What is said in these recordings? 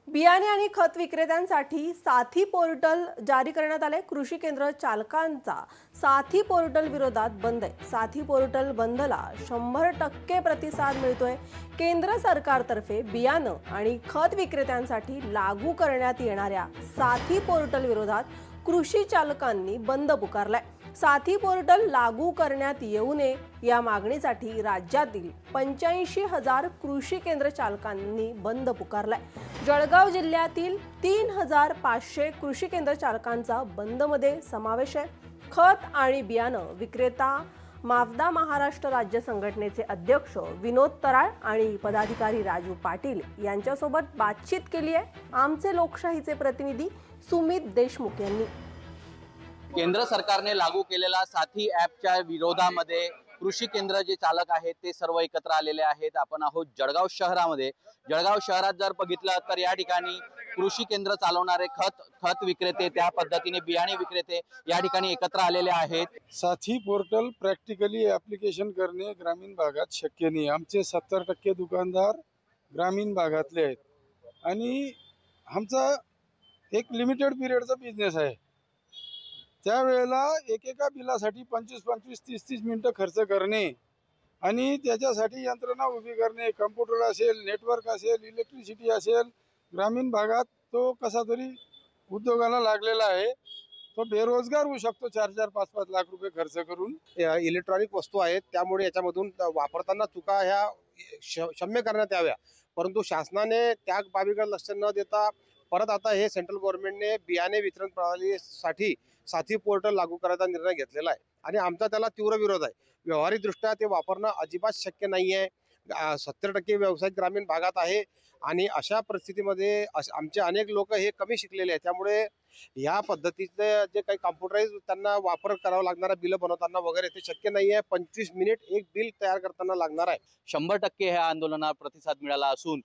बियाणे आणि खत विक्रेत्यांसाठी साथी पोर्टल जारी करण्यात आले। कृषी केंद्र चालकांचा साथी पोर्टल विरोधात बंद आहे। साथी पोर्टल बंदला 100% प्रतिसाद मिळतोय। केंद्र सरकारतर्फे बियाणे आणि खत विक्रेत्यांसाठी लागू करण्यात येणाऱ्या साथी पोर्टल विरोधात कृषी चालकांनी बंद पुकारलाय। साथी पोर्टल लागू करण्यात येऊ नये या मागणीसाठी राज्यातील 85,000 कृषी केंद्र चालकांनी बंद पुकारलाय। जळगाव जिल्ह्यातील 3,500 कृषी केंद्र चालकांचा बंदमध्ये समावेश आहे। खत आणि बियाणे विक्रेता मावदा महाराष्ट्र राज्य संघटनेचे अध्यक्ष विनोद तराळ आणि पदाधिकारी राजू पाटील यांच्यासोबत बातचीत केली आहे आमचे लोकशाहीचे प्रतिनिधी सुमित देशमुख यांनी। केंद्र सरकारने लागू केलेला साथी ॲपच्या विरोधामध्ये कृषी केंद्र जे चालक आहेत ते सर्व एकत्र आलेले आहेत। आपण आहोत जळगाव शहरामध्ये। जळगाव शहरात जर बघितलं तर या ठिकाणी कृषी केंद्र चालवणारे खत विक्रेते, त्या पद्धतीने बियाणे विक्रेते या ठिकाणी एकत्र आलेले आहेत। साथी पोर्टल प्रॅक्टिकली ॲप्लिकेशन करणे ग्रामीण भागात शक्य नाही। आमचे 70% दुकानदार ग्रामीण भागातले आहेत आणि आमचा एक लिमिटेड पिरियडचा बिझनेस आहे। त्यावेळेला एकेका बिलासाठी 25-25, 30-30 मिनिटं खर्च करणे आणि त्याच्यासाठी यंत्रणा उभी करणे, कम्प्युटर असेल, नेटवर्क असेल, इलेक्ट्रिसिटी असेल, ग्रामीण भागात तो कसा तरी उद्योगाला लागलेला आहे। तो बेरोजगार होऊ शकतो 4-4, 5-5 लाख रुपये खर्च करून। इलेक्ट्रॉनिक वस्तू आहेत, त्यामुळे याच्यामधून वापरताना चुका ह्या क्षम्य करण्यात याव्या, परंतु शासनाने त्या बाबीकडे लक्ष न देता परत आता हे सेंट्रल गव्हर्नमेंटने बियाणे वितरण प्रणालीसाठी साथी पोर्टल लागू करायचा निर्णय घेतलेला आहे आणि आमचा त्याला तीव्र विरोध आहे। व्यावहारिक दृष्ट्या ते वापरणं अजिबात शक्य नाही आहे। 70% व्यावसायिक ग्रामीण भागात आहे आणि अशा परिस्थितीमध्ये आमचे अनेक लोक हे कमी शिकलेले आहेत। त्यामुळे या पद्धतीचे जे काही कॉम्प्युटराइज त्यांना वापर करावा लागणारा बिल बनवताना वगैरे ते शक्य नाही आहे। 25 मिनिट एक बिल तयार करताना लागणार आहे। 100% ह्या आंदोलनाला प्रतिसाद मिळाला असून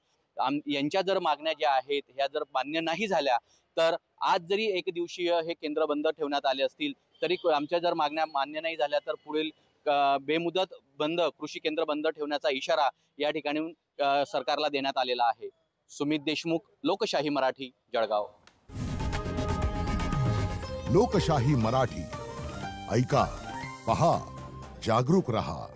यांच्या जर मागण्या ज्या आहेत ह्या जर मान्य नाही झाल्या तर आज जरी एक दिवसीय हे केंद्र बंद ठेवण्यात आले असतील तरी आमच्या जर मागण्या मान्य नाही झाल्या तर पुढील बेमुदत बंद कृषी केंद्र बंद ठेवण्याचा इशारा या ठिकाणी सरकारला देण्यात आलेला आहे। सुमित देशमुख, लोकशाही मराठी, जळगाव। लोकशाही मराठी ऐका, पहा, जागरूक रहा।